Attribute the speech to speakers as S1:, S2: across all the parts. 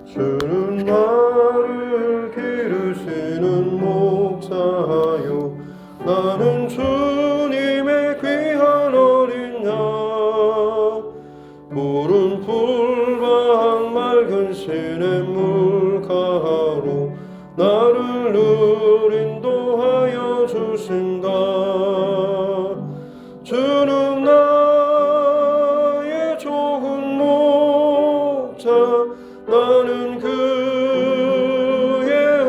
S1: 주는 나를 기르시는 목자요, 나는 주님의 귀한 어린 양. 푸른 풀밭 맑은 시냇물가로 나를 늘 인도하여 주신다. 주는 나의 좋은 목자, 나는 그의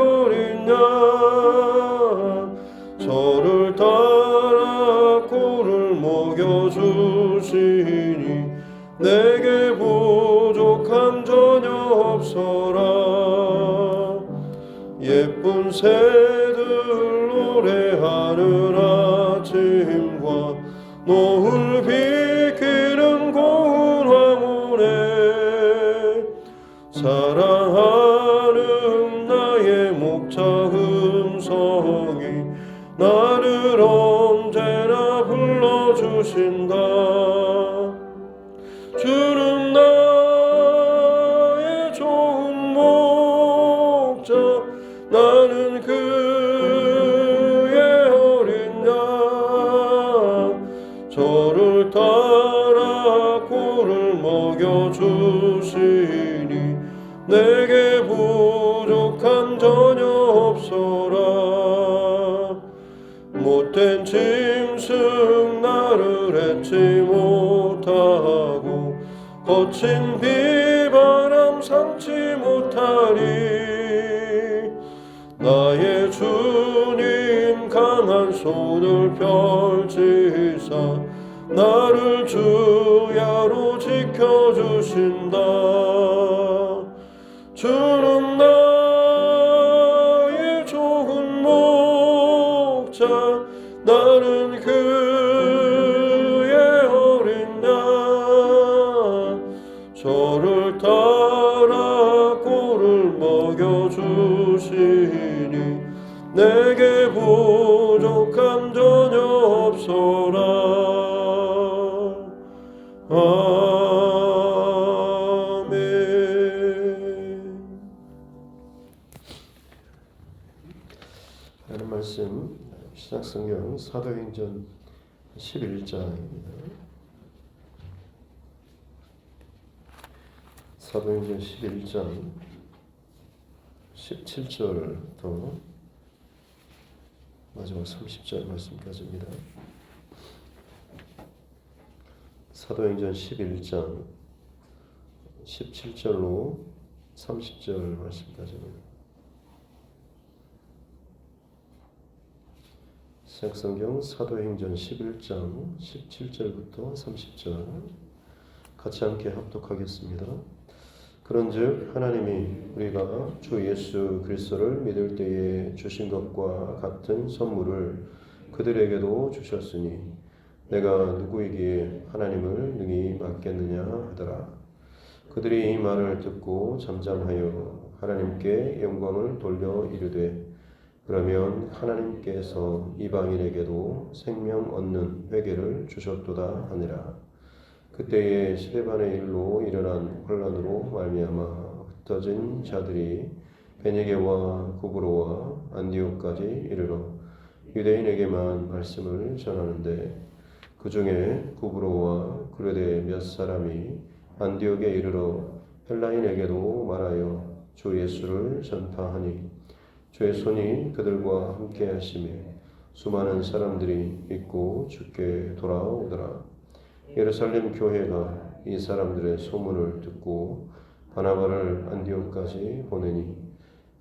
S1: 어린 양. 저를 따라 꼴을 먹여주시니 내게 부족함 전혀 없어라. 예쁜 새들 노래하는 아침과 노을 비키는 고운 화문에 사랑하는 나의 목자 음성이 나를 언제나 불러주신다. 주는 나의 좋은 목자, 나는 그의 어린 양. 저를 따라 꼴을 먹여주시니 내게 부족함 전혀 없어라. 못된 짐승 나를 잊지 못하고 거친 비바람 삼지 못하리. 나의 주님 강한 손을 펼치사 나를 주야로 지켜주신다. 주는 나의 좋은 목자, 나는 그의 어린 양. 저를 따라 꼴을 먹여주시니 내게 부족함 전혀 없어라. 하나님 말씀 신약성경 사도행전 11장입니다. 사도행전 11장 17절부터 마지막 30절 말씀까지입니다. 사도행전 11장 17절로 30절 말씀까지입니다. 신약성경 사도행전 11장 17절부터 30절 같이 함께 합독하겠습니다. 그런즉 하나님이 우리가 주 예수 그리스도를 믿을 때에 주신 것과 같은 선물을 그들에게도 주셨으니 내가 누구에게 하나님을 능히 맡겠느냐 하더라. 그들이 이 말을 듣고 잠잠하여 하나님께 영광을 돌려 이르되, 그러면 하나님께서 이방인에게도 생명 얻는 회개를 주셨도다 하니라. 그때에 스데반의 일로 일어난 혼란으로 말미암아 흩어진 자들이 베니게와 구브로와 안디옥까지 이르러 유대인에게만 말씀을 전하는데, 그 중에 구브로와 그르데 몇 사람이 안디옥에 이르러 헬라인에게도 말하여 주 예수를 전파하니 주의 손이 그들과 함께 하심에 수많은 사람들이 믿고 주께 돌아오더라. 예루살렘 교회가 이 사람들의 소문을 듣고 바나바를 안디옥까지 보내니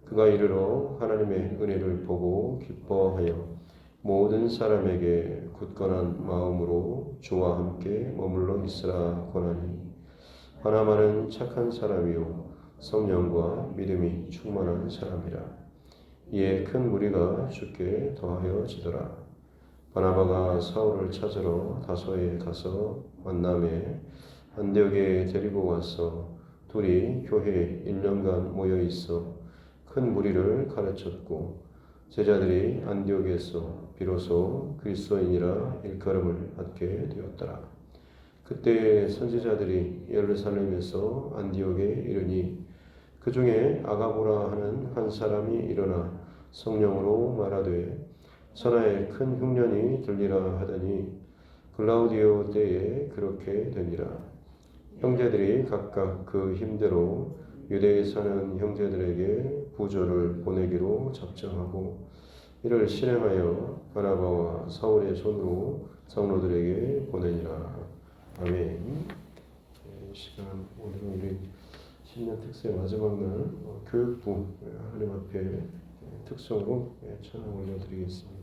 S1: 그가 이르러 하나님의 은혜를 보고 기뻐하여 모든 사람에게 굳건한 마음으로 주와 함께 머물러 있으라 권하니, 바나바는 착한 사람이요 성령과 믿음이 충만한 사람이라. 이에 큰 무리가 주께 더하여지더라. 바나바가 사울을 찾으러 다소에 가서 만남에 안디옥에 데리고 와서 둘이 교회에 1년간 모여 있어 큰 무리를 가르쳤고, 제자들이 안디옥에서 비로소 그리스도인이라 일컬음을 받게 되었더라. 그때 선지자들이 예루살렘에서 안디옥에 이르니 그 중에 아가보라 하는 한 사람이 일어나 성령으로 말하되 천하에 큰 흉년이 들리라 하더니 글라우디오 때에 그렇게 되니라. 형제들이 각각 그 힘대로 유대에 사는 형제들에게 부조를 보내기로 작정하고 이를 실행하여 바나바와 사울의 손으로 장로들에게 보내니라. 아멘. 시간 오늘은 우리 신년 특세 마지막 날 교육부 하나님 앞에 특성으로 찬양 올려드리겠습니다.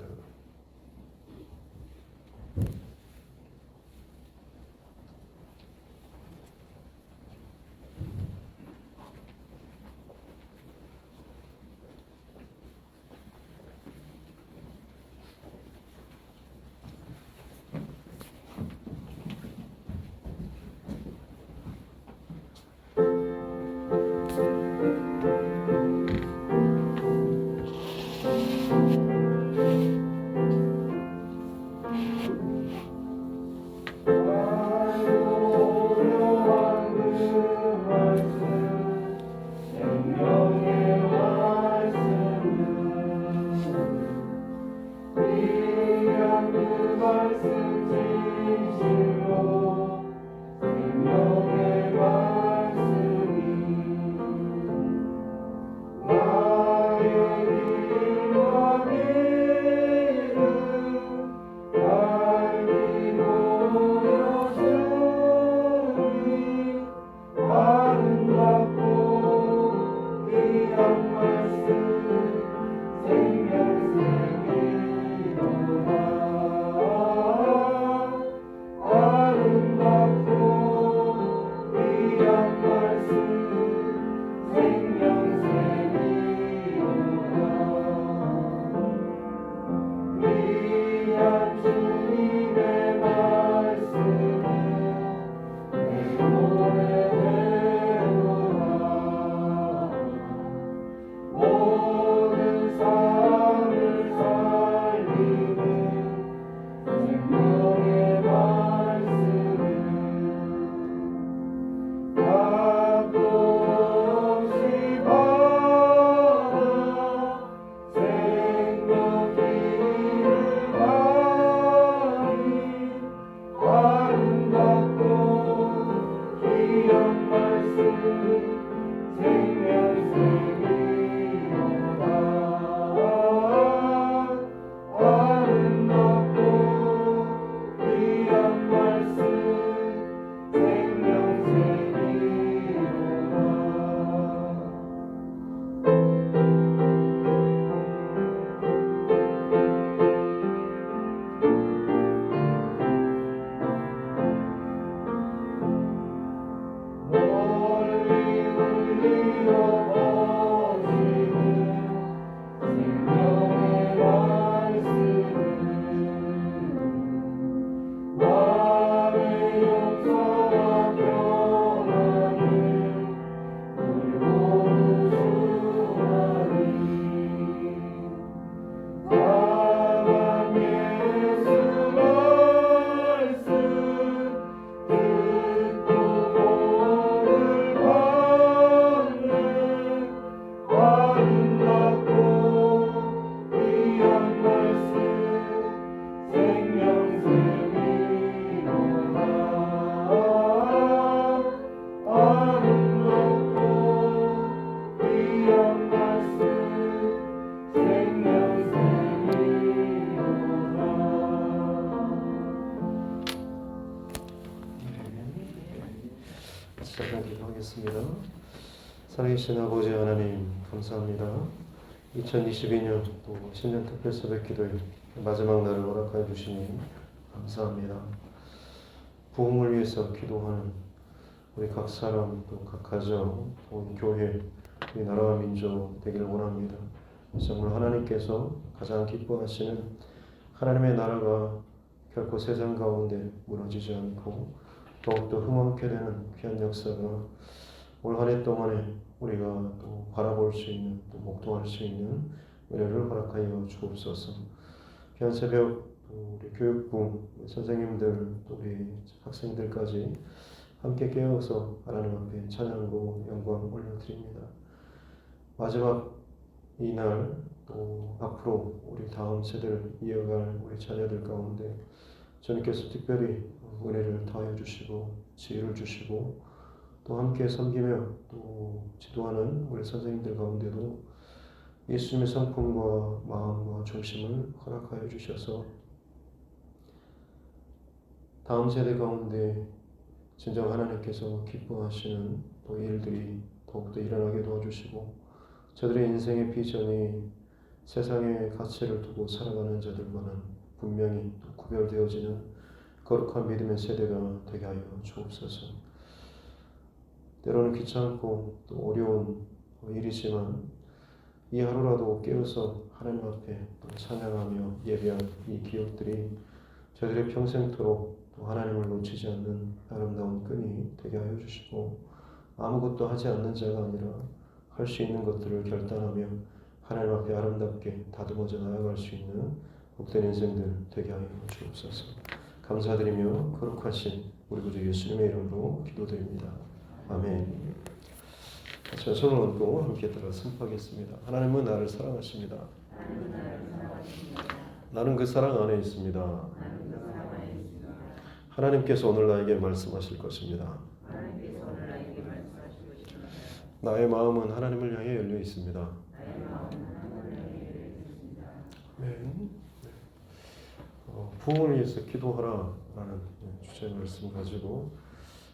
S1: 시작하겠습니다. 살아계신 아버지 하나님 감사합니다. 2022년 또 신년 특별 새벽 기도회 마지막 날을 허락하여 주시니 감사합니다. 부흥을 위해서 기도하는 우리 각 사람 또 각 가정 또 교회 우리 나라와 민족 되기를 원합니다. 정말 하나님께서 가장 기뻐하시는 하나님의 나라가 결코 세상 가운데 무너지지 않고 더욱더 흥황케 되는 귀한 역사가 올 한 해 동안에 우리가 또 바라볼 수 있는 또 목도할 수 있는 은혜를 허락하여 주옵소서. 귀한 새벽 우리 교육부 선생님들 또 우리 학생들까지 함께 깨어서 하나님 앞에 찬양하고 영광 올려드립니다. 마지막 이날 또 앞으로 우리 다음 세대를 이어갈 우리 자녀들 가운데 주님께서 특별히 은혜를 더하여 주시고 지혜를 주시고 또 함께 섬기며 또 지도하는 우리 선생님들 가운데도 예수님의 성품과 마음과 중심을 허락하여 주셔서 다음 세대 가운데 진정 하나님께서 기뻐하시는 또 일들이 더욱더 일어나게 도와주시고 저들의 인생의 비전이 세상의 가치를 두고 살아가는 자들과는 분명히 구별되어지는 거룩한 믿음의 세대가 되게 하여 주옵소서. 때로는 귀찮고 또 어려운 일이지만 이 하루라도 깨어서 하나님 앞에 또 찬양하며 예배한 이 기억들이 저들의 평생토록 또 하나님을 놓치지 않는 아름다운 끈이 되게 하여 주시고 아무것도 하지 않는 자가 아니라 할 수 있는 것들을 결단하며 하나님 앞에 아름답게 다듬어져 나아갈 수 있는 복된 인생들 되게 하여 주옵소서. 감사드리며 거룩하신 우리 구주 예수님의 이름으로 기도드립니다. 아멘. 자, 손을 얹고 함께 따라 선포하겠습니다. 하나님은 나를 사랑하십니다. 나는 그 사랑 안에 있습니다. 하나님께서 오늘 나에게 말씀하실 것입니다. 나의 마음은 하나님을 향해 열려 있습니다. 부흥을 위해서 기도하라라는 주제의 말씀 가지고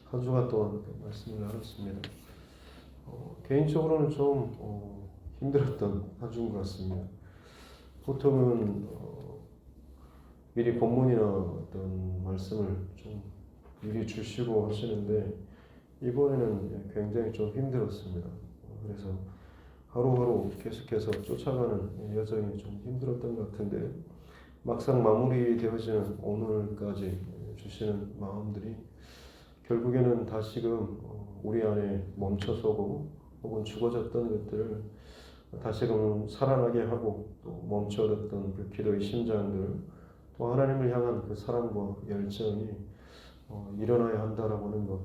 S1: 한 주간 동안 말씀을 나눴습니다. 개인적으로는 좀 힘들었던 한 주인 것 같습니다. 보통은 미리 본문이나 어떤 말씀을 좀 미리 주시고 하시는데 이번에는 굉장히 좀 힘들었습니다. 그래서 하루하루 계속해서 쫓아가는 여정이 좀 힘들었던 것 같은데 막상 마무리되어지는 오늘까지 주시는 마음들이 결국에는 다시금 우리 안에 멈춰서고 혹은 죽어졌던 것들을 다시금 살아나게 하고 또 멈춰졌던 그 기도의 심장들 또 하나님을 향한 그 사랑과 열정이 일어나야 한다라고 하는 것,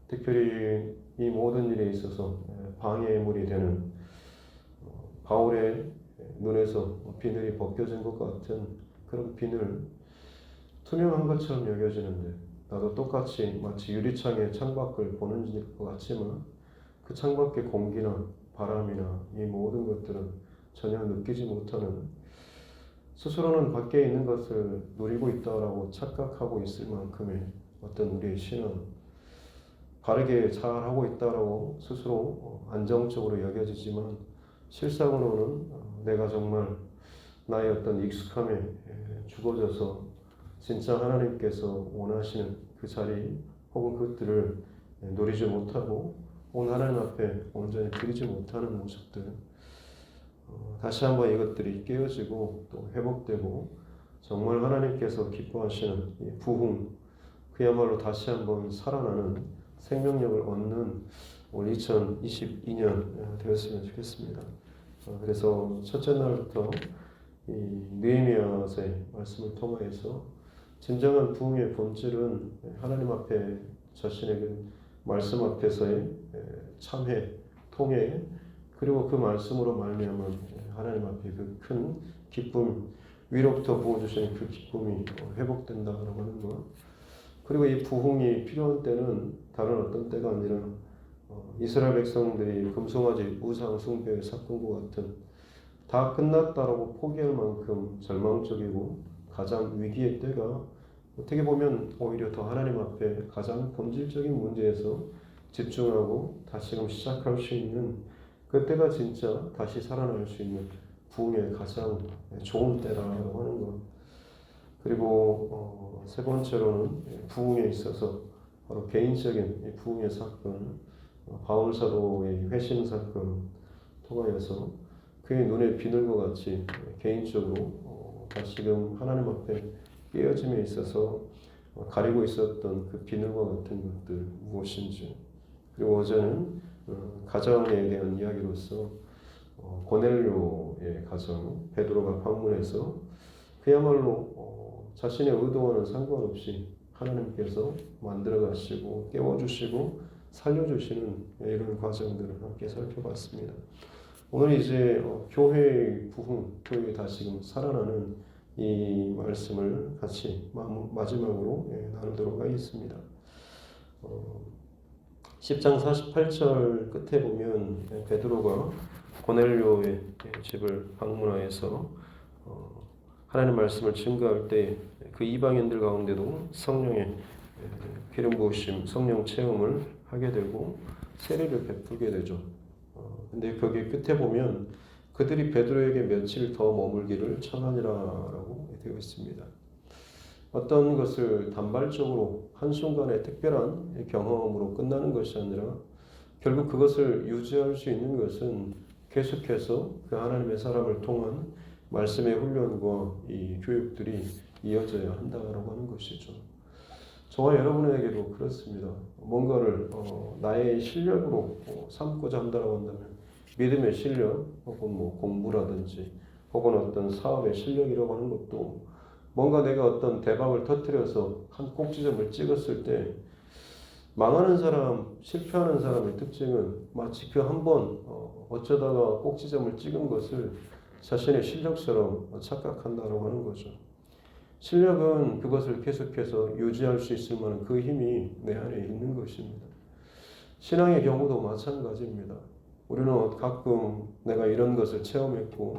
S1: 특별히 이 모든 일에 있어서 방해물이 되는 바울의 눈에서 비늘이 벗겨진 것 같은 그런 비늘, 투명한 것처럼 여겨지는데 나도 똑같이 마치 유리창에 창밖을 보는 것 같지만 그 창밖의 공기나 바람이나 이 모든 것들은 전혀 느끼지 못하는, 스스로는 밖에 있는 것을 누리고 있다라고 착각하고 있을 만큼의 어떤 우리의 신은 바르게 잘하고 있다라고 스스로 안정적으로 여겨지지만 실상으로는 내가 정말 나의 어떤 익숙함에 죽어져서 진짜 하나님께서 원하시는 그 자리 혹은 그것들을 누리지 못하고 오늘 하나님 앞에 온전히 드리지 못하는 모습들, 다시 한번 이것들이 깨어지고 또 회복되고 정말 하나님께서 기뻐하시는 이 부흥, 그야말로 다시 한번 살아나는 생명력을 얻는 올 2022년 되었으면 좋겠습니다. 그래서 첫째 날부터 이 느헤미야서의 말씀을 통해서 진정한 부흥의 본질은 하나님 앞에 자신의 그 말씀 앞에서의 참회, 통회, 그리고 그 말씀으로 말미암아 하나님 앞에 그 큰 기쁨, 위로부터 부어주시는 그 기쁨이 회복된다고 하는 것, 그리고 이 부흥이 필요한 때는 다른 어떤 때가 아니라 이스라엘 백성들이 금송아지 우상 숭배의 사건과 같은 다 끝났다라고 포기할 만큼 절망적이고 가장 위기의 때가 어떻게 보면 오히려 더 하나님 앞에 가장 본질적인 문제에서 집중하고 다시금 시작할 수 있는 그때가 진짜 다시 살아날 수 있는 부흥의 가장 좋은 때라고 하는 것. 그리고 세 번째로는 부흥에 있어서 바로 개인적인 부흥의 사건, 바울 사도의 회심 사건 통하여서 그의 눈에 비늘과 같이 개인적으로 다시금 하나님 앞에 깨어짐에 있어서 가리고 있었던 그 비늘과 같은 것들 무엇인지, 그리고 어제는 가정에 대한 이야기로서 고넬료의 가정 베드로가 방문해서 그야말로 자신의 의도와는 상관없이 하나님께서 만들어 가시고 깨워주시고 살려주시는 이런 과정들을 함께 살펴봤습니다. 오늘 이제 교회의 부흥, 교회가 다시금 살아나는 이 말씀을 같이 마지막으로 나누도록 하겠습니다. 10장 48절 끝에 보면 베드로가 고넬료의 집을 방문하여서 하나님의 말씀을 증거할 때 그 이방인들 가운데도 성령의 기름 부으심, 성령 체험을 하게 되고 세례를 베풀게 되죠. 근데 거기 끝에 보면 그들이 베드로에게 며칠 더 머물기를 청하니라라고 되어 있습니다. 어떤 것을 단발적으로 한순간에 특별한 경험으로 끝나는 것이 아니라 결국 그것을 유지할 수 있는 것은 계속해서 그 하나님의 사람을 통한 말씀의 훈련과 이 교육들이 이어져야 한다라고 하는 것이죠. 저와 여러분에게도 그렇습니다. 뭔가를 나의 실력으로 삼고자 한다고 한다면 믿음의 실력 혹은 공부라든지 혹은 어떤 사업의 실력이라고 하는 것도 뭔가 내가 어떤 대박을 터뜨려서 한 꼭지점을 찍었을 때 망하는 사람, 실패하는 사람의 특징은 마치 그 한 번 어쩌다가 꼭지점을 찍은 것을 자신의 실력처럼 착각한다고 하는 거죠. 실력은 그것을 계속해서 유지할 수 있을 만한 그 힘이 내 안에 있는 것입니다. 신앙의 경우도 마찬가지입니다. 우리는 가끔 내가 이런 것을 체험했고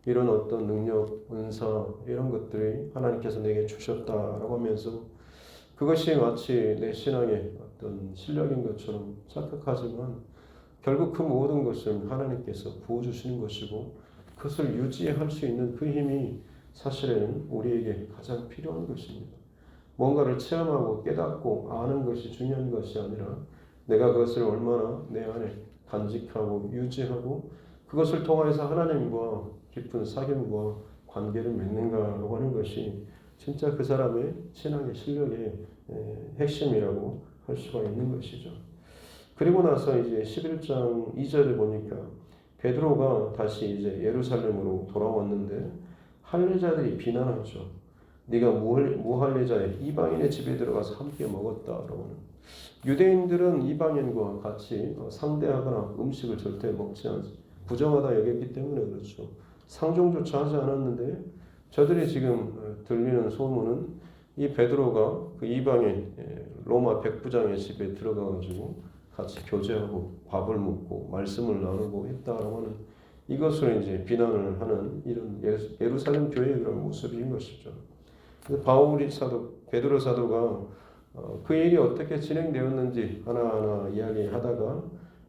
S1: 이런 어떤 능력, 은사 이런 것들이 하나님께서 내게 주셨다라고 하면서 그것이 마치 내 신앙의 어떤 실력인 것처럼 착각하지만 결국 그 모든 것은 하나님께서 부어주시는 것이고 그것을 유지할 수 있는 그 힘이 사실은 우리에게 가장 필요한 것입니다. 뭔가를 체험하고 깨닫고 아는 것이 중요한 것이 아니라 내가 그것을 얼마나 내 안에 간직하고 유지하고 그것을 통해서 하나님과 깊은 사귐과 관계를 맺는가라고 하는 것이 진짜 그 사람의 신앙의 실력의 핵심이라고 할 수가 있는 것이죠. 그리고 나서 이제 11장 2절을 보니까 베드로가 다시 이제 예루살렘으로 돌아왔는데 할례자들이 비난하죠. 네가 무할례자의 이방인의 집에 들어가서 함께 먹었다라고는. 유대인들은 이방인과 같이 상대하거나 음식을 절대 먹지 않지 부정하다 여겼기 때문에 그렇죠. 상종조차 하지 않았는데 저들이 지금 들리는 소문은 이 베드로가 그 이방인 로마 백부장의 집에 들어가가지고 같이 교제하고 밥을 먹고 말씀을 나누고 했다라고 하는 이것을 이제 비난을 하는 이런 예루살렘 교회의 그런 모습인 것이죠. 바울이 사도 베드로 사도가 그 일이 어떻게 진행되었는지 하나하나 이야기하다가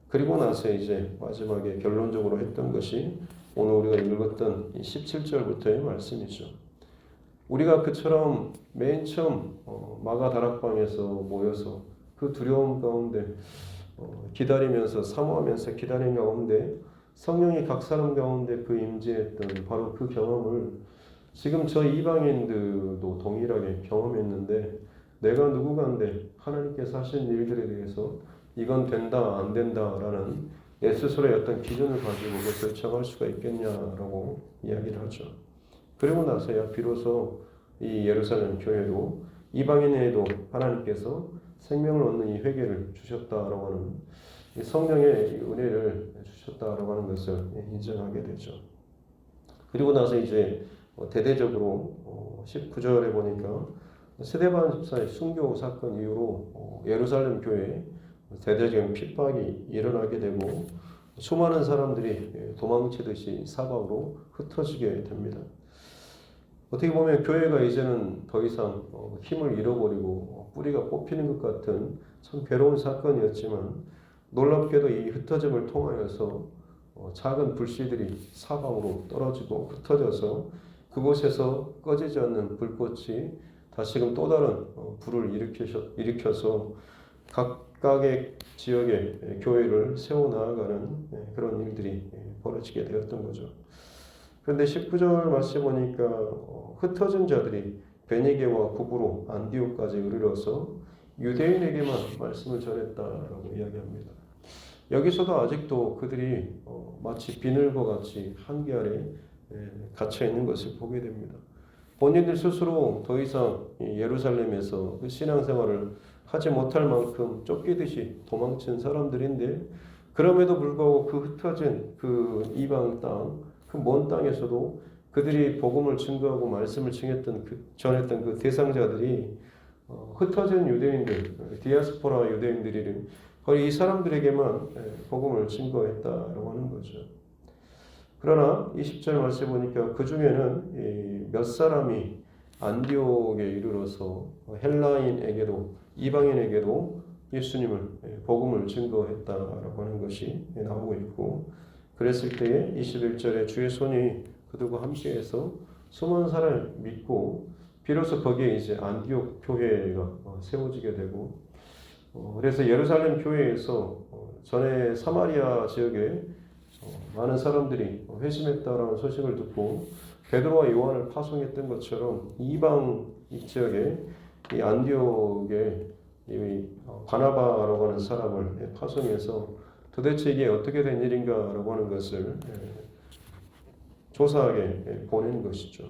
S1: 그리고 나서 이제 마지막에 결론적으로 했던 것이 오늘 우리가 읽었던 17절부터의 말씀이죠. 우리가 그처럼 맨 처음 마가 다락방에서 모여서 그 두려움 가운데 기다리면서 사모하면서 기다린 가운데 성령이 각 사람 가운데 그 임재했던 바로 그 경험을 지금 저 이방인들도 동일하게 경험했는데 내가 누구간데 하나님께서 하신 일들에 대해서 이건 된다 안 된다라는 내 스스로의 어떤 기준을 가지고 결정할 수가 있겠냐라고 이야기를 하죠. 그리고 나서야 비로소 이 예루살렘 교회도 이방인에도 하나님께서 생명을 얻는 이 회개를 주셨다라고 하는 이 성령의 은혜를 주셨다라고 하는 것을 인정하게 되죠. 그리고 나서 이제 대대적으로 19절에 보니까 스데반 집사의 순교 사건 이후로 예루살렘 교회에 대대적인 핍박이 일어나게 되고 수많은 사람들이 도망치듯이 사방으로 흩어지게 됩니다. 어떻게 보면 교회가 이제는 더 이상 힘을 잃어버리고 뿌리가 뽑히는 것 같은 참 괴로운 사건이었지만 놀랍게도 이 흩어짐을 통하여서 작은 불씨들이 사방으로 떨어지고 흩어져서 그곳에서 꺼지지 않는 불꽃이 다시금 또 다른 불을 일으켜서 각각의 지역의 교회를 세워나가는 그런 일들이 벌어지게 되었던 거죠. 그런데 19절 말씀 보니까 흩어진 자들이 베니게와 구브로 안디옥까지 이르러서 유대인에게만 말씀을 전했다라고 이야기합니다. 여기서도 아직도 그들이 마치 비늘과 같이 한계 아래 갇혀 있는 것을 보게 됩니다. 본인들 스스로 더 이상 예루살렘에서 그 신앙생활을 하지 못할 만큼 쫓기듯이 도망친 사람들인데, 그럼에도 불구하고 그 흩어진 그 이방 땅, 그 먼 땅에서도 그들이 복음을 증거하고 말씀을 전했던 그 대상자들이 흩어진 유대인들, 디아스포라 유대인들이 거의 이 사람들에게만 복음을 증거했다라고 하는 거죠. 그러나 20절 말씀에 보니까 그 중에는 몇 사람이 안디옥에 이르러서 헬라인에게도 이방인에게도 예수님을 복음을 증거했다라고 하는 것이 나오고 있고, 그랬을 때에 21절에 주의 손이 그들과 함께해서 수많은 사람을 믿고 비로소 거기에 이제 안디옥 교회가 세워지게 되고, 그래서 예루살렘 교회에서 전에 사마리아 지역에 많은 사람들이 회심했다라는 소식을 듣고 베드로와 요한을 파송했던 것처럼 이방 지역에 이 안디옥에 이 바나바라고 하는 사람을 파송해서 도대체 이게 어떻게 된 일인가라고 하는 것을 조사하게 보낸 것이죠.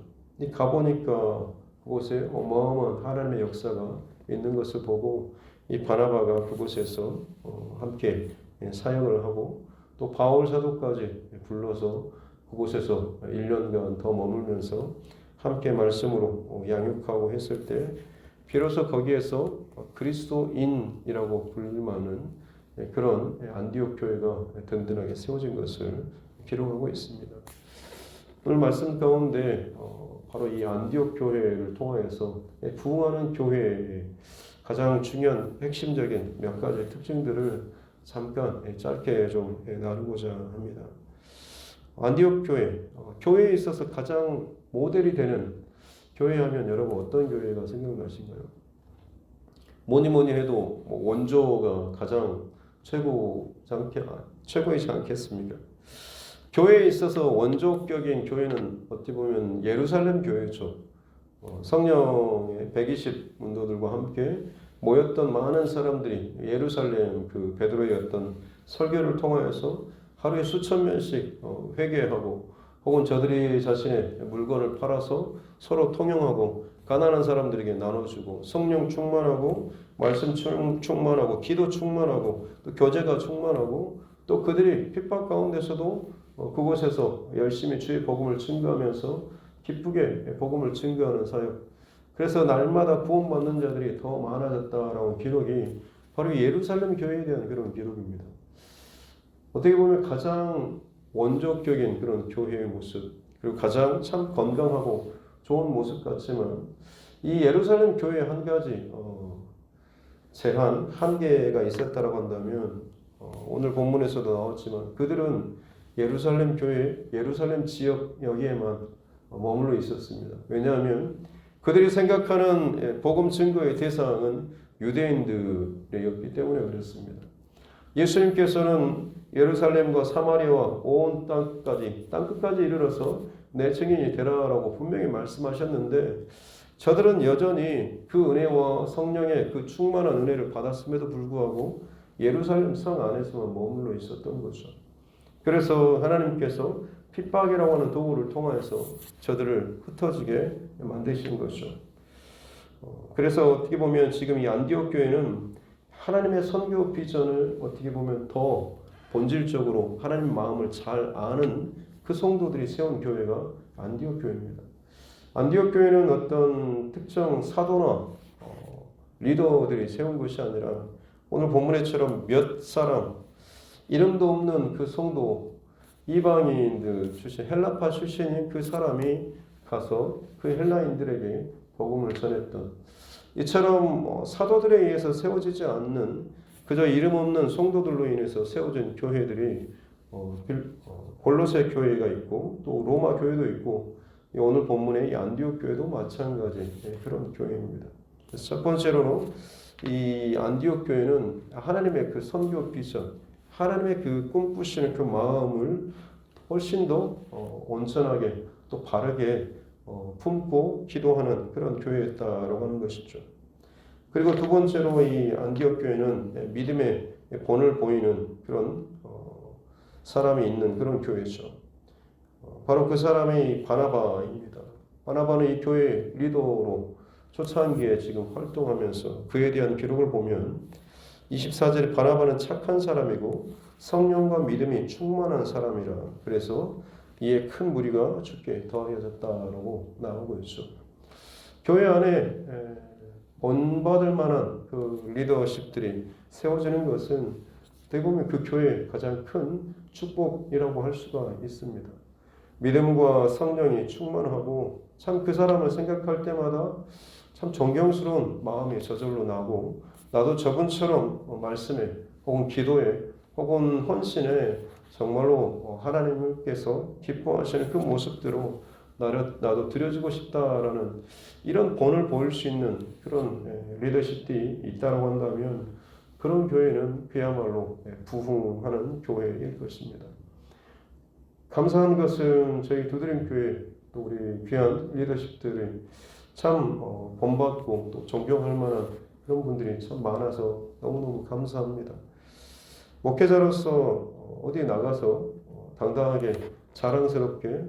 S1: 가보니까 그곳에 어마어마한 하나님의 역사가 있는 것을 보고 이 바나바가 그곳에서 함께 사역을 하고 또 바울 사도까지 불러서 그곳에서 1년간 더 머물면서 함께 말씀으로 양육하고 했을 때 비로소 거기에서 그리스도인이라고 불리는 그런 안디옥 교회가 든든하게 세워진 것을 기록하고 있습니다. 오늘 말씀 가운데 바로 이 안디옥 교회를 통하여서 부흥하는 교회의 가장 중요한 핵심적인 몇 가지 특징들을 잠깐 짧게 좀 나누고자 합니다. 안디옥 교회, 교회에 있어서 가장 모델이 되는 교회하면 여러분 어떤 교회가 생각나신가요? 뭐니 해도 원조가 가장 최고이지 않겠습니까? 교회에 있어서 원조격인 교회는 어떻게 보면 예루살렘 교회죠. 성령의 120 문도들과 함께 모였던 많은 사람들이 예루살렘 그 베드로의 어떤 설교를 통하여서 하루에 수천 명씩 회개하고 혹은 저들이 자신의 물건을 팔아서 서로 통용하고 가난한 사람들에게 나눠주고 성령 충만하고 말씀 충만하고 기도 충만하고 또 교제가 충만하고 또 그들이 핍박 가운데서도 그곳에서 열심히 주의 복음을 증거하면서 기쁘게 복음을 증거하는 사역. 그래서 날마다 구원받는 자들이 더 많아졌다라는 기록이 바로 예루살렘 교회에 대한 그런 기록입니다. 어떻게 보면 가장 원조격인 그런 교회의 모습, 그리고 가장 참 건강하고 좋은 모습 같지만 이 예루살렘 교회에 한 가지 제한, 한계가 있었다라고 한다면 오늘 본문에서도 나왔지만 그들은 예루살렘 교회, 예루살렘 지역 여기에만 머물러 있었습니다. 왜냐하면 그들이 생각하는 복음 증거의 대상은 유대인들이었기 때문에 그렇습니다. 예수님께서는 예루살렘과 사마리아와 온 땅끝까지 이르러서 내 증인이 되라라고 분명히 말씀하셨는데 저들은 여전히 그 은혜와 성령의 그 충만한 은혜를 받았음에도 불구하고 예루살렘 성 안에서만 머물러 있었던 거죠. 그래서 하나님께서 핍박이라고 하는 도구를 통해서 저들을 흩어지게 만드신 거죠. 그래서 어떻게 보면 지금 이 안디옥 교회는 하나님의 선교 비전을 어떻게 보면 더 본질적으로 하나님 마음을 잘 아는 그 성도들이 세운 교회가 안디옥 교회입니다. 안디옥 교회는 어떤 특정 사도나 리더들이 세운 것이 아니라 오늘 본문에처럼 몇 사람, 이름도 없는 그 성도, 이방인들 출신, 헬라파 출신인 그 사람이 가서 그 헬라인들에게 복음을 전했던, 이처럼 사도들에 의해서 세워지지 않는 그저 이름 없는 성도들로 인해서 세워진 교회들이 골로새 교회가 있고 또 로마 교회도 있고 오늘 본문의 이 안디옥 교회도 마찬가지 그런 교회입니다. 그래서 첫 번째로는 이 안디옥 교회는 하나님의 그 선교 비전, 하나님의 그 꿈꾸시는 그 마음을 훨씬 더 온전하게 또 바르게 품고 기도하는 그런 교회였다라고 하는 것이죠. 그리고 두 번째로 이 안디옥 교회는 믿음의 본을 보이는 그런 사람이 있는 그런 교회죠. 바로 그 사람이 바나바입니다. 바나바는 이 교회 리더로 초창기에 지금 활동하면서 그에 대한 기록을 보면 24절에 바나바는 착한 사람이고 성령과 믿음이 충만한 사람이라 그래서 이에 큰 무리가 주께 더하여졌다라고 나오고 있죠. 교회 안에 본받을 만한 그 리더십들이 세워지는 것은 어떻게 보면 그 교회의 가장 큰 축복이라고 할 수가 있습니다. 믿음과 성령이 충만하고 참 그 사람을 생각할 때마다 참 존경스러운 마음이 저절로 나고 나도 저분처럼 말씀에 혹은 기도에 혹은 헌신에 정말로 하나님께서 기뻐하시는 그 모습대로 나도 드려지고 싶다라는 이런 본을 보일 수 있는 그런 리더십이 있다고 한다면 그런 교회는 그야말로 부흥하는 교회일 것입니다. 감사한 것은 저희 두드림교회 또 우리 귀한 리더십들이 참 본받고 또 존경할 만한 그런 분들이 참 많아서 너무너무 감사합니다. 목회자로서 어디에 나가서 당당하게 자랑스럽게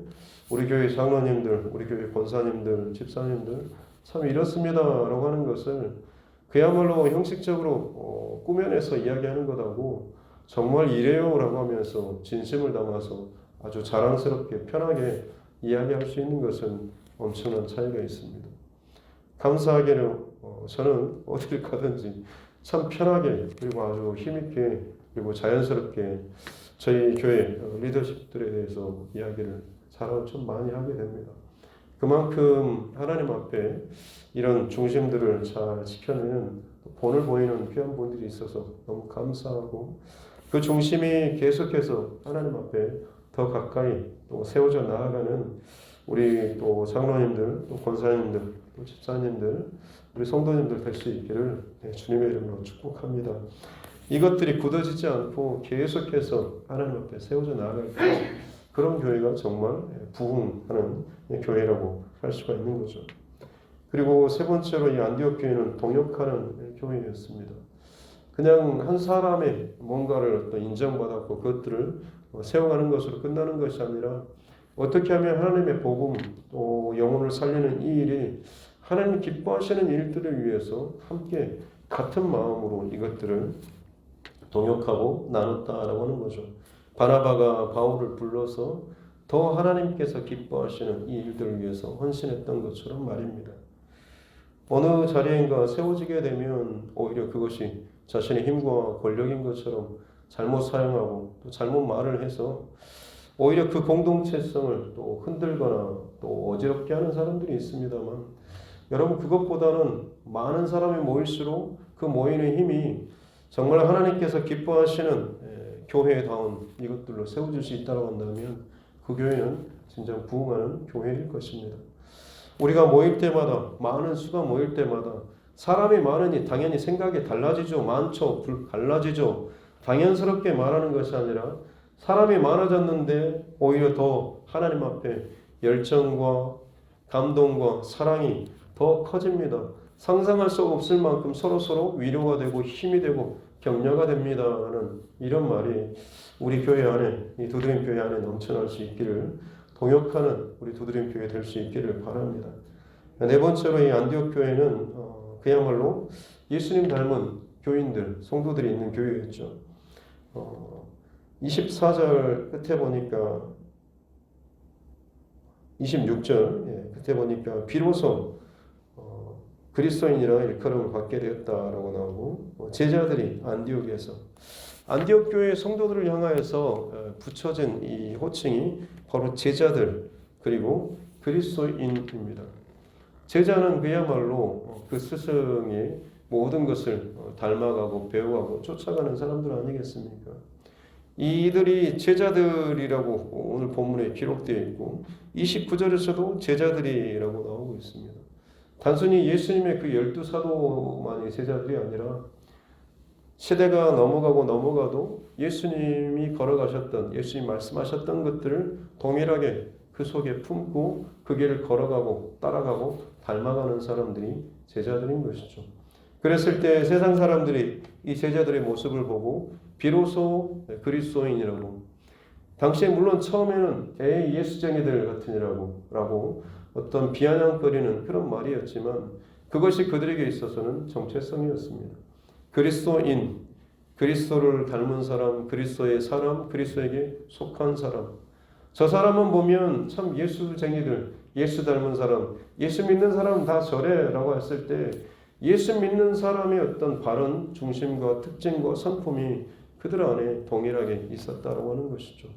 S1: 우리 교회 장로님들, 우리 교회 권사님들, 집사님들 참 이렇습니다라고 하는 것을 그야말로 형식적으로 꾸며내서 이야기하는 것하고 정말 이래요라고 하면서 진심을 담아서 아주 자랑스럽게 편하게 이야기할 수 있는 것은 엄청난 차이가 있습니다. 감사하게는 저는 어딜 가든지 참 편하게 그리고 아주 힘있게 그리고 자연스럽게 저희 교회 리더십들에 대해서 이야기를 좀 많이 하게 됩니다. 그만큼 하나님 앞에 이런 중심들을 잘 지켜내는 본을 보이는 귀한 분들이 있어서 너무 감사하고 그 중심이 계속해서 하나님 앞에 더 가까이 또 세워져 나아가는 우리 또 장로님들, 또 권사님들, 또 집사님들, 우리 성도님들 될 수 있기를 주님의 이름으로 축복합니다. 이것들이 굳어지지 않고 계속해서 하나님 앞에 세워져 나아갈 때 그런 교회가 정말 부흥하는 교회라고 할 수가 있는 거죠. 그리고 세 번째로 이 안디옥 교회는 동역하는 교회였습니다. 그냥 한 사람의 뭔가를 어떤 인정받았고 그것들을 세워가는 것으로 끝나는 것이 아니라 어떻게 하면 하나님의 복음 또 영혼을 살리는 이 일이 하나님 기뻐하시는 일들을 위해서 함께 같은 마음으로 이것들을 동역하고 나눴다라고 하는 거죠. 바나바가 바울을 불러서 더 하나님께서 기뻐하시는 이 일들을 위해서 헌신했던 것처럼 말입니다. 어느 자리인가 세워지게 되면 오히려 그것이 자신의 힘과 권력인 것처럼 잘못 사용하고 또 잘못 말을 해서 오히려 그 공동체성을 또 흔들거나 또 어지럽게 하는 사람들이 있습니다만 여러분 그것보다는 많은 사람이 모일수록 그 모이는 힘이 정말 하나님께서 기뻐하시는 교회다운 이것들로 세워질 수 있다고 한다면 그 교회는 진짜 부흥하는 교회일 것입니다. 우리가 모일 때마다 많은 수가 모일 때마다 사람이 많으니 당연히 생각이 달라지죠. 많죠. 달라지죠. 당연스럽게 말하는 것이 아니라 사람이 많아졌는데 오히려 더 하나님 앞에 열정과 감동과 사랑이 더 커집니다. 상상할 수 없을 만큼 서로 위로가 되고 힘이 되고 격려가 됩니다라는 이런 말이 우리 교회 안에 이 두드림 교회 안에 넘쳐날 수 있기를 동역하는 우리 두드림 교회 될 수 있기를 바랍니다. 네 번째로 이 안디옥 교회는 그야말로 예수님 닮은 교인들, 성도들이 있는 교회였죠. 24절 끝에 보니까 26절 끝에 보니까 비로소 그리스도인이라 일컬음을 받게 되었다라고 나오고 제자들이 안디옥 교회 성도들을 향하여서 붙여진 이 호칭이 바로 제자들 그리고 그리스도인입니다. 제자는 그야말로 그 스승이 모든 것을 닮아가고 배워가고 쫓아가는 사람들 아니겠습니까? 이들이 제자들이라고 오늘 본문에 기록되어 있고 29절에서도 제자들이라고 나오고 있습니다. 단순히 예수님의 그 12사도만이 제자들이 아니라 시대가 넘어가도 예수님이 걸어가셨던 예수님 말씀하셨던 것들을 동일하게 그 속에 품고 그 길을 걸어가고 따라가고 닮아가는 사람들이 제자들인 것이죠. 그랬을 때 세상 사람들이 이 제자들의 모습을 보고 비로소 그리스도인이라고 당시에 물론 처음에는 에이 예수쟁이들 같으니라고 어떤 비아냥거리는 그런 말이었지만 그것이 그들에게 있어서는 정체성이었습니다. 그리스도인, 그리스도를 닮은 사람, 그리스도의 사람, 그리스도에게 속한 사람. 저 사람은 보면 참 예수쟁이들, 예수 닮은 사람, 예수 믿는 사람은 다 저래 라고 했을 때 예수 믿는 사람의 어떤 발언, 중심과 특징과 성품이 그들 안에 동일하게 있었다고 하는 것이죠.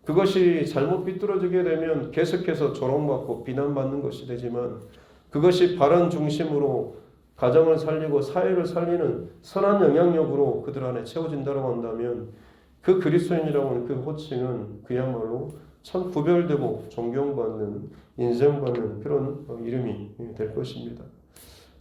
S1: 그것이 잘못 비뚤어지게 되면 계속해서 조롱받고 비난받는 것이 되지만 그것이 발언 중심으로 가정을 살리고 사회를 살리는 선한 영향력으로 그들 안에 채워진다고 한다면 그 그리스도인이라고 하는 그 호칭은 그야말로 참 구별되고 존경받는, 인정받는 그런 이름이 될 것입니다.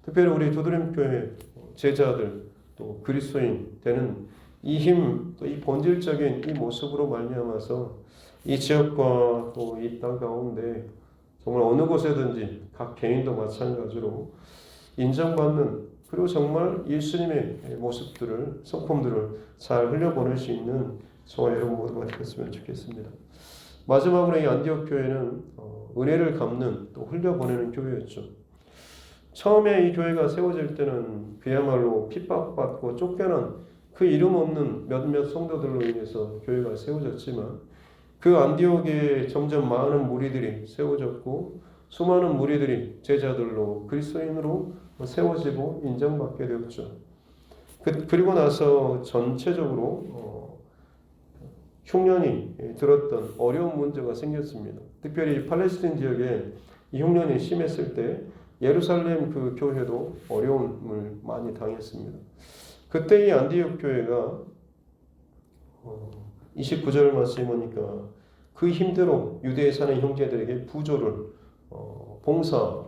S1: 특별히 우리 두드림교회 제자들 또 그리스도인 되는 이 힘, 또 이 본질적인 이 모습으로 말미암아서 이 지역과 또 이 땅 가운데 정말 어느 곳에든지 각 개인도 마찬가지로 인정받는 그리고 정말 예수님의 모습들을 성품들을 잘 흘려보낼 수 있는 저와 여러분 모두가 되었으면 좋겠습니다. 마지막으로 이 안디옥 교회는 은혜를 갚는 또 흘려보내는 교회였죠. 처음에 이 교회가 세워질 때는 그야말로 핍박받고 쫓겨난 그 이름 없는 몇몇 성도들로 인해서 교회가 세워졌지만 그 안디옥에 점점 많은 무리들이 세워졌고 수많은 무리들이 제자들로 그리스도인으로 세워지고 인정받게 되었죠. 그리고 나서 전체적으로 흉년이 들었던 어려운 문제가 생겼습니다. 특별히 팔레스타인 지역에 이 흉년이 심했을 때 예루살렘 그 교회도 어려움을 많이 당했습니다. 그때 이 안디옥 교회가 29절 말씀에 보니까 그 힘대로 유대에 사는 형제들에게 부조를 봉사,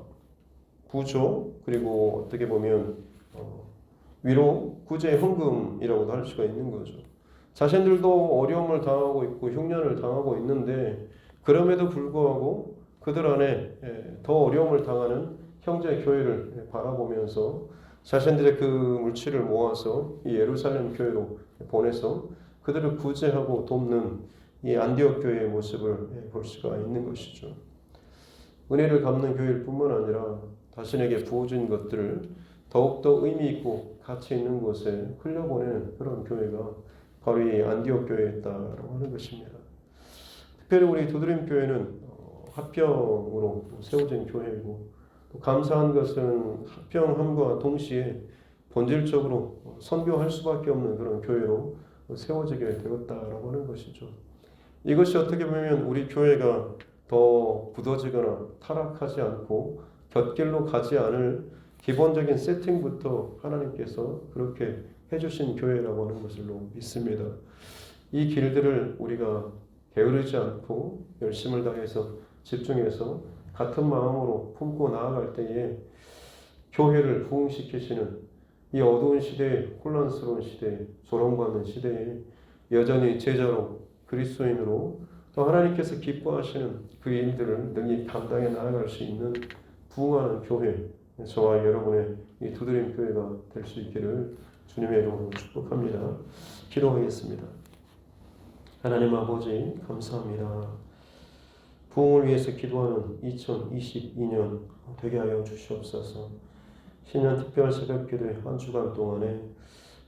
S1: 부조 그리고 어떻게 보면 위로, 구제, 헌금이라고도 할 수가 있는 거죠. 자신들도 어려움을 당하고 있고 흉년을 당하고 있는데 그럼에도 불구하고 그들 안에 더 어려움을 당하는 형제 교회를 바라보면서 자신들의 그 물질을 모아서 이 예루살렘 교회로 보내서 그들을 구제하고 돕는 이 안디옥 교회의 모습을 볼 수가 있는 것이죠. 은혜를 갚는 교회일 뿐만 아니라 자신에게 부어진 것들을 더욱더 의미 있고 가치 있는 곳에 흘려보내는 그런 교회가 바로 이 안디옥 교회였다라고 하는 것입니다. 특별히 우리 두드림 교회는 합병으로 세워진 교회이고 또 감사한 것은 합병함과 동시에 본질적으로 선교할 수밖에 없는 그런 교회로 세워지게 되었다라고 하는 것이죠. 이것이 어떻게 보면 우리 교회가 더 굳어지거나 타락하지 않고 곁길로 가지 않을 기본적인 세팅부터 하나님께서 그렇게 해주신 교회라고 하는 것으로 믿습니다. 이 길들을 우리가 게으르지 않고 열심을 다해서 집중해서 같은 마음으로 품고 나아갈 때에 교회를 부흥시키시는 이 어두운 시대에, 혼란스러운 시대에, 조롱받는 시대에 여전히 제자로 그리스도인으로 또 하나님께서 기뻐하시는 그 일들을 능히 감당해 나아갈 수 있는 부흥하는 교회, 저와 여러분의 이 두드림 교회가 될 수 있기를 주님의 이름으로 축복합니다. 기도하겠습니다. 하나님 아버지 감사합니다. 부흥을 위해서 기도하는 2022년 되게 하여 주시옵소서. 신년 특별 새벽기도의 한 주간 동안에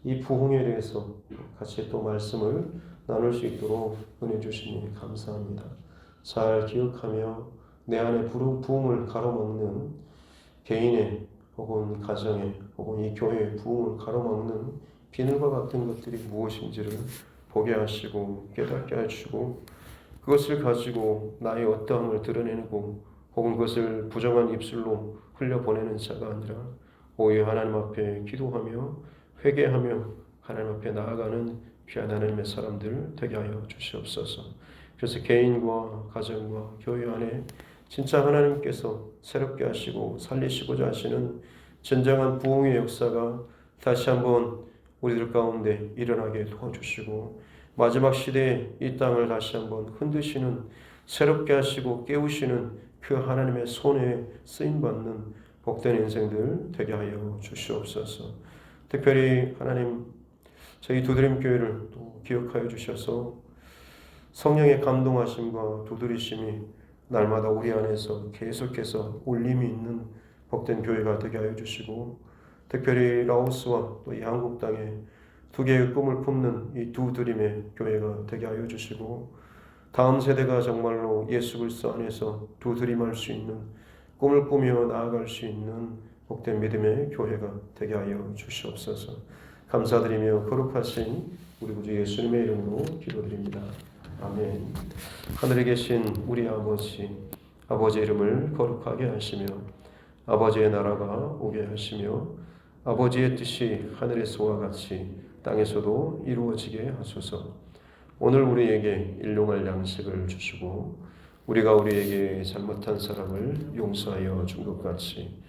S1: 이 부흥에 대해서 같이 또 말씀을 나눌 수 있도록 은혜 주시니 감사합니다. 잘 기억하며 내 안에 부흥을 가로막는 개인의 혹은 가정의 혹은 이 교회의 부흥을 가로막는 비늘과 같은 것들이 무엇인지를 보게 하시고 깨닫게 하시고 그것을 가지고 나의 어떠함을 드러내고 혹은 그것을 부정한 입술로 흘려보내는 자가 아니라 오히려 하나님 앞에 기도하며 회개하며 하나님 앞에 나아가는 귀한 하나님의 사람들 되게 하여 주시옵소서. 그래서 개인과 가정과 교회 안에 진짜 하나님께서 새롭게 하시고 살리시고자 하시는 진정한 부흥의 역사가 다시 한번 우리들 가운데 일어나게 도와주시고 마지막 시대에 이 땅을 다시 한번 흔드시는 새롭게 하시고 깨우시는 그 하나님의 손에 쓰임받는 복된 인생들 되게 하여 주시옵소서. 특별히 하나님 저희 두드림 교회를 또 기억하여 주셔서 성령의 감동하심과 두드리심이 날마다 우리 안에서 계속해서 울림이 있는 복된 교회가 되게 하여 주시고, 특별히 라오스와 또 이 한국 땅에 두 개의 꿈을 품는 이 두 드림의 교회가 되게 하여 주시고, 다음 세대가 정말로 예수 그리스도 안에서 두 드림할 수 있는 꿈을 꾸며 나아갈 수 있는 복된 믿음의 교회가 되게 하여 주시옵소서. 감사드리며 거룩하신 우리 구주 예수님의 이름으로 기도드립니다. 아멘. 하늘에 계신 우리 아버지, 아버지의 이름을 거룩하게 하시며 아버지의 나라가 오게 하시며 아버지의 뜻이 하늘에서와 같이 땅에서도 이루어지게 하소서. 오늘 우리에게 일용할 양식을 주시고 우리가 우리에게 잘못한 사람을 용서하여 준 것 같이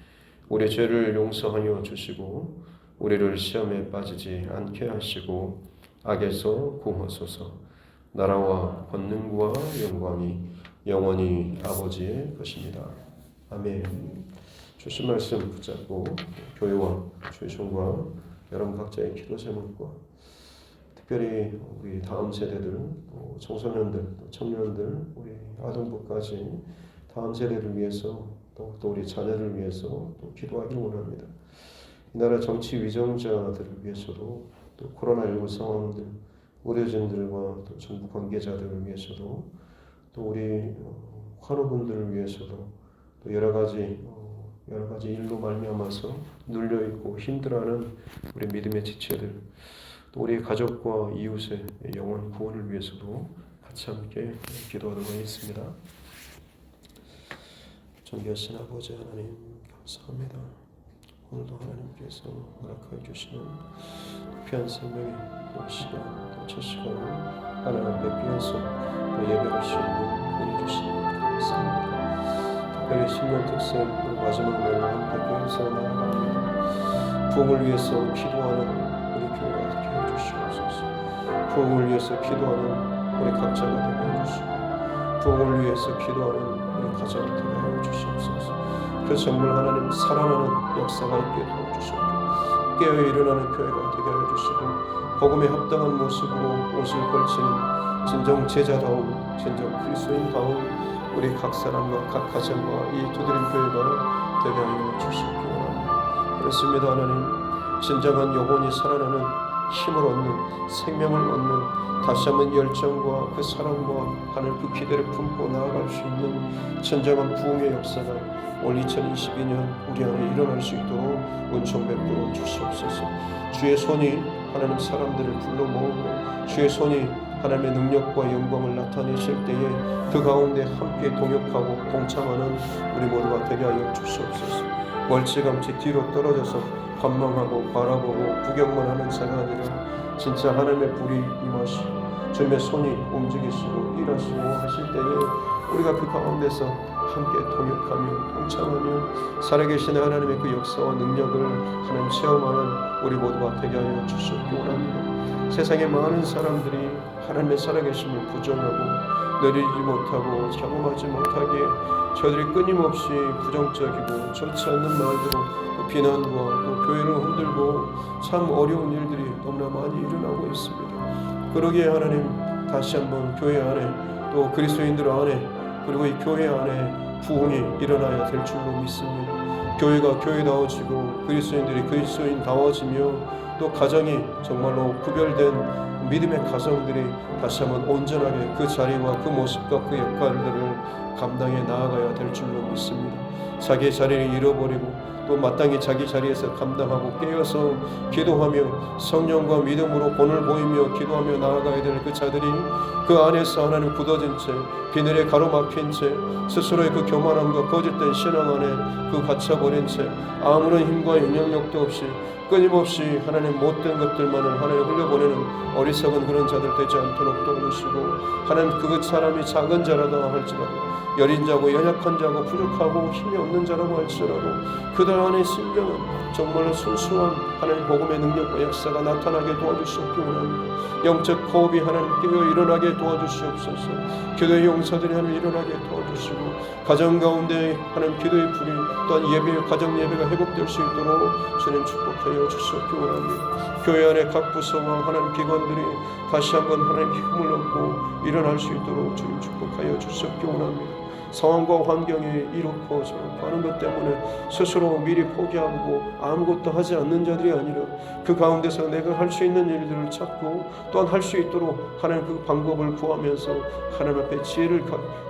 S1: 우리 죄를 용서하여 주시고 우리를 시험에 빠지지 않게 하시고 악에서 구하소서. 나라와 권능과 영광이 영원히 아버지의 것입니다. 아멘. 주신 말씀 붙잡고 교회와 주의 종과 여러분 각자의 기도 제목과 특별히 우리 다음 세대들, 청소년들, 청년들, 우리 아동부까지 다음 세대를 위해서 또 우리 자녀를 위해서 또 기도하길 원합니다. 이 나라 정치 위정자들을 위해서도 또 코로나19 상황들, 의료진들과 또 정부 관계자들을 위해서도 또 우리 환우분들을 위해서도 또 여러 가지 일로 말미암아서 눌려 있고 힘들어하는 우리 믿음의 지체들, 또 우리 가족과 이웃의 영원 구원을 위해서도 같이 함께 기도하도록 하겠습니다. 존귀하신 아버지 하나님 감사합니다. 오늘도 하나님께서 허락하여 주시는 귀한 생명의 시간, 또 첫 시간을 하나님 앞에 비해서 예배할 수 있는 은혜 주시니 감사합니다. 특별히 신년 특생 마지막 날과 함께 교회에서 나아갑니다. 부흥을 위해서 기도하는 우리 교회가 되게 해 주시옵소서. 부흥을 위해서 기도하는 우리 각자가 되게 해 주시고 부흥을 위해서 기도하는 우리 가정이 되게 해 주시옵소서. 그 정말 하나님 살아나는 역사가 있게 도와주시고 깨어 일어나는 교회가 되게 해주시고 복음에 합당한 모습으로 옷을 걸치는 진정 제자다운 진정 그리스도인다운 우리 각 사람과 각 가정과 이 두드림 교회가 되게 하여 주시기 원합니다. 그렇습니다. 하나님 진정한 영혼이 살아나는 힘을 얻는 생명을 얻는 다시 한번 열정과 그 사랑과 하늘 그 기대를 품고 나아갈 수 있는 진정한 부흥의 역사가 올 2022년 우리 안에 일어날 수 있도록 은총 베풀어 주시옵소서. 주의 손이 하나님 사람들을 불러 모으고 주의 손이 하나님의 능력과 영광을 나타내실 때에 그 가운데 함께 동역하고 동참하는 우리 모두가 되게 하여 주시옵소서. 멀찌감치 뒤로 떨어져서 관망하고 바라보고 구경만 하는 자가 아니라 진짜 하나님의 불이 임하시고 주님의 손이 움직이시고 일하시고 하실 때에 우리가 그 가운데서 함께 동역하며 동참하며 살아계신 하나님의 그 역사와 능력을 하나님 체험하는 우리 모두가 되게 하여 주시기 원합니다. 세상의 많은 사람들이 하나님의 살아계심을 부정하고 내리지 못하고 경험하지 못하기에 저들이 끊임없이 부정적이고 좋지 않는 말들로 비난과 또 교회를 흔들고 참 어려운 일들이 너무나 많이 일어나고 있습니다. 그러기에 하나님 다시 한번 교회 안에 또 그리스도인들 안에 그리고 이 교회 안에 부흥이 일어나야 될 줄로 믿습니다. 교회가 교회다워지고 그리스도인들이 그리스도인다워지며 또 가정이 정말로 구별된 믿음의 가정들이 다시 한번 온전하게 그 자리와 그 모습과 그 역할들을 감당해 나아가야 될 줄로 믿습니다. 자기의 자리를 잃어버리고 또 마땅히 자기 자리에서 감당하고 깨어서 기도하며 성령과 믿음으로 본을 보이며 기도하며 나아가야 될 그 자들이 그 안에서 하나님 굳어진 채 비늘에 가로막힌 채 스스로의 그 교만함과 거짓된 신앙 안에 그 갇혀버린 채 아무런 힘과 영향력도 없이 끊임없이 하나님 못된 것들만을 하나님 흘려보내는 어리석은 그런 자들 되지 않도록 도우시고 하나님 그 사람이 작은 자라도 할지라도 여린 자고 연약한 자고 부족하고 힘이 없는 자라고 할지라도 그들 안에 심령은 정말로 순수한 하나님 복음의 능력과 역사가 나타나게 도와주시옵기 원합니다. 영적 호흡이 하나님 깨어 일어나게 도와주시옵소서. 기도의 용사들이 하나님 일어나게 도와주시고 가정 가운데 하나님 기도의 불이 또한 예배 가정 예배가 회복될 수 있도록 주님 축복하여 주시옵기 원합니다. 교회 안에 각 부서와 하나님 기관들이 다시 한번 하나님께 힘을 얻고 일어날 수 있도록 주님 축복하여 주시옵기 원합니다. 상황과 환경에 이렇고 저렇고 하는 것 때문에 스스로 미리 포기하고 아무것도 하지 않는 자들이 아니라 그 가운데서 내가 할 수 있는 일들을 찾고 또한 할 수 있도록 하나님 그 방법을 구하면서 하나님 앞에 지혜를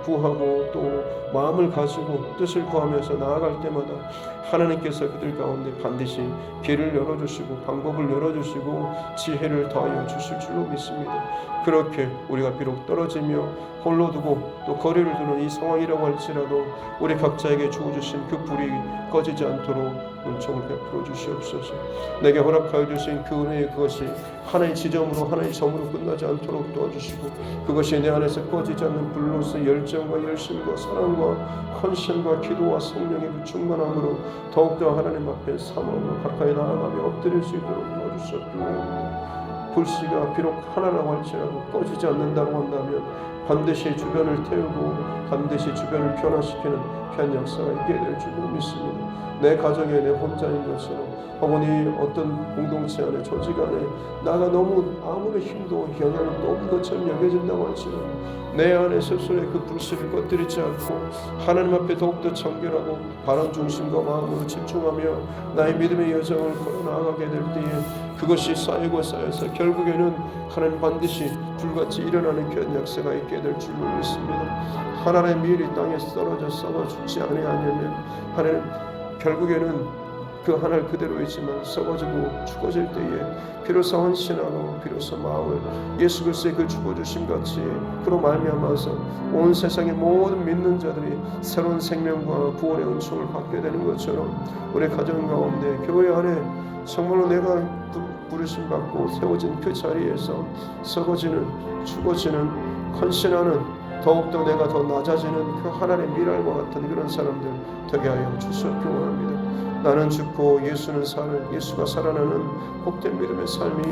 S1: 구하고 또 마음을 가지고 뜻을 구하면서 나아갈 때마다 하나님께서 그들 가운데 반드시 길을 열어주시고 방법을 열어주시고 지혜를 더하여 주실 줄로 믿습니다. 그렇게 우리가 비록 떨어지며 홀로 두고 또 거리를 두는 이 상황이라고 할지라도 우리 각자에게 주어주신 그 불이 꺼지지 않도록 은총을 베풀어 주시옵소서. 내게 허락하여 주신 그 은혜의 그것이 하나의 지점으로 하나의 점으로 끝나지 않도록 도와주시고 그것이 내 안에서 꺼지지 않는 불로서 열정과 열심과 사랑과 헌신과 기도와 성령의 그 충만함으로 더욱더 하나님 앞에 사모함으로 가까이 나아가며 엎드릴 수 있도록 도와주시옵기 원합니다. 불씨가 비록 하나라고 할지라도 꺼지지 않는다고 한다면 반드시 주변을 태우고 반드시 주변을 변화시키는 현 역사가 있게 될 줄로 믿습니다. 내 가정에 내 혼자인 것처럼 혹은 이 어떤 공동체 안에 조직 안에 나가 너무 아무리 힘도 영향이 없는 것처럼 여겨진다고 할지라도 내 안에 스스로의 그 불씨를 꺼뜨리지 않고 하나님 앞에 더욱더 정결하고 바람 중심과 마음으로 집중하며 나의 믿음의 여정을 걸어 나아가게 될 때에 그것이 쌓이고 쌓여서 결국에는 하나님 반드시 불같이 일어나는 그런 역사가 있게 될 줄로 믿습니다. 하나님의 밀이 땅에 떨어져 썩어 죽지 아니하냐면 하나님 결국에는 그 하늘 그대로이지만 썩어지고 죽어질 때에 비로소 헌신하고 비로소 마음을 예수 그리스도의 그 죽어주심 같이 그로 말미암아서 온 세상의 모든 믿는 자들이 새로운 생명과 구원의 은총을 받게 되는 것처럼 우리 가정 가운데 교회 안에 정말로 내가 부르심 받고 세워진 그 자리에서 썩어지는 죽어지는 헌신하는 더욱더 내가 더 낮아지는 그 하나님의 미랄과 같은 그런 사람들 되게 하여 주시옵기 원합니다. 나는 죽고 예수는 사는 예수가 살아나는 복된 믿음의 삶이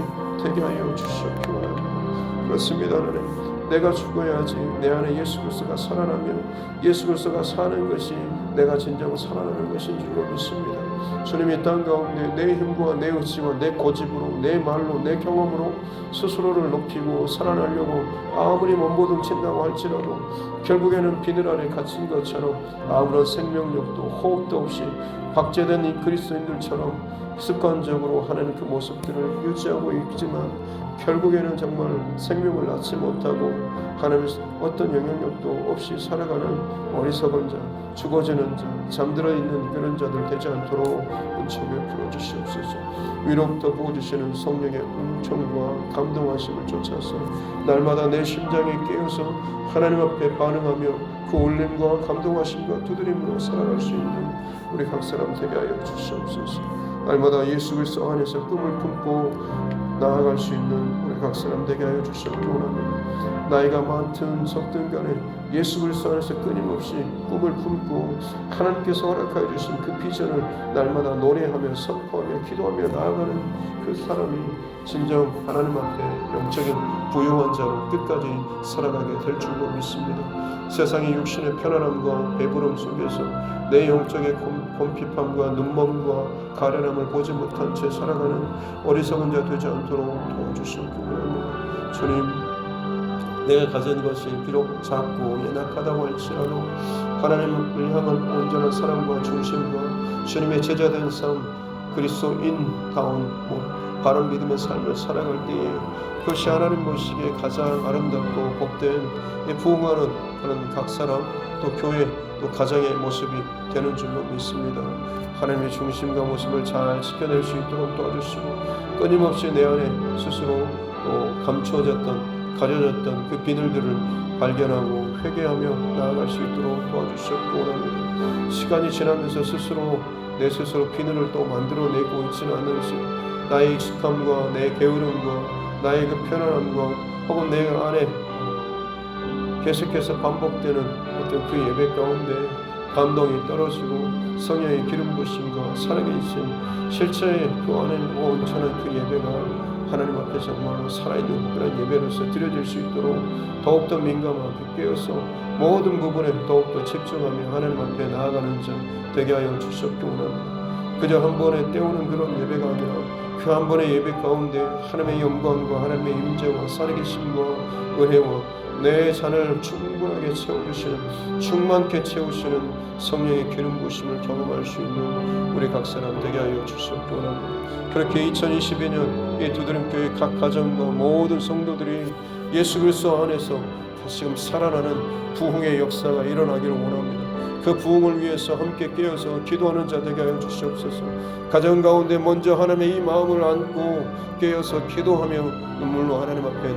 S1: 되게 하여 주시옵기 원합니다. 그렇습니다. 하나님 내가 죽어야지 내 안에 예수 그리스도가 살아나며 예수 그리스도가 사는 것이 내가 진정 살아나는 것인 줄로 믿습니다. 주님이 땅 가운데 내 힘과 내 의지와 내 고집으로 내 말로 내 경험으로 스스로를 높이고 살아나려고 아무리 몸부림친다고 할지라도 결국에는 비늘 아래 갇힌 것처럼 아무런 생명력도 호흡도 없이 박제된 이 그리스도인들처럼 습관적으로 하는 그 모습들을 유지하고 있지만 결국에는 정말 생명을 낳지 못하고 하나님 어떤 영향력도 없이 살아가는 어리석은 자, 죽어지는 자, 잠들어 있는 그런 자들 되지 않도록 은총을 풀어주시옵소서. 위로부터 부어주시는 성령의 은총과 감동하심을 쫓아서 날마다 내 심장에 깨어서 하나님 앞에 반응하며 그 울림과 감동하심과 두드림으로 살아갈 수 있는 우리 각 사람 되게 하여 주시옵소서. 날마다 예수 그리스도 안에서 꿈을 품고 나아갈 수 있는 우리 각 사람 되게 하여 주시옵기 원합니다. 나이가 많든 적든 간에 예수 그리스도 안에서 끊임없이 꿈을 품고 하나님께서 허락하여 주신 그 비전을 날마다 노래하며 선포하며 기도하며 나아가는 그 사람이 진정 하나님 앞에 영적인 부유한 자로 끝까지 살아가게 될 줄로 믿습니다. 세상의 육신의 편안함과 배부름 속에서 내 영적의 곰핍함과 눈먼과 가련함을 보지 못한 채 살아가는 어리석은 자 되지 않도록 도와주시옵기 원합니다. 주님, 내가 가진 것이 비록 작고 연약하다고 할지라도 하나님을 향한 온전한 사랑과 중심과 주님의 제자된 삶, 그리스도인다운 바른 믿음의 삶을 살아갈 때에 그것이 하나님 보시기에 가장 아름답고 복된 부흥하는 그런 각 사람 또 교회 또 가정의 모습이 되는 줄로 믿습니다. 하나님의 중심과 모습을 잘 지켜낼 수 있도록 도와주시고 끊임없이 내 안에 스스로 또 감추어졌던 가려졌던 그 비늘들을 발견하고 회개하며 나아갈 수 있도록 도와주시옵기 원합니다. 시간이 지나면서 내 스스로 비늘을 또 만들어내고 있지는 않는지 나의 익숙함과 내 게으름과 나의 그 편안함과 혹은 내 안에 계속해서 반복되는 어떤 그 예배 가운데 감동이 떨어지고 성령의 기름 부심과 사랑의 있음 실제의 그 안에 온전한 그 예배가 하나님 앞에 정말로 살아있는 그런 예배로서 드려질 수 있도록 더욱더 민감하게 깨어서 모든 부분에 더욱더 집중하며 하나님 앞에 나아가는 자 되게 하여 주시옵기 원합니다. 그저 한 번에 때우는 그런 예배가 아니라 그 한 번의 예배 가운데 하나님의 영광과 하나님의 임재와 살아계심과 은혜와 내 잔을 충분하게 채워주시는, 충만케 채우시는 성령의 기름 부으심을 경험할 수 있는 우리 각 사람 되게 하여 주시옵기 원합니다. 그렇게 2022년 이 두드림교회 각 가정과 모든 성도들이 예수 그리스도 안에서 다시금 살아나는 부흥의 역사가 일어나기를 원합니다. 그 부흥을 위해서 함께 깨어서 기도하는 자 되게 하여 주시옵소서. 가정 가운데 먼저 하나님의 이 마음을 안고 깨어서 기도하며 눈물로 하나님 앞에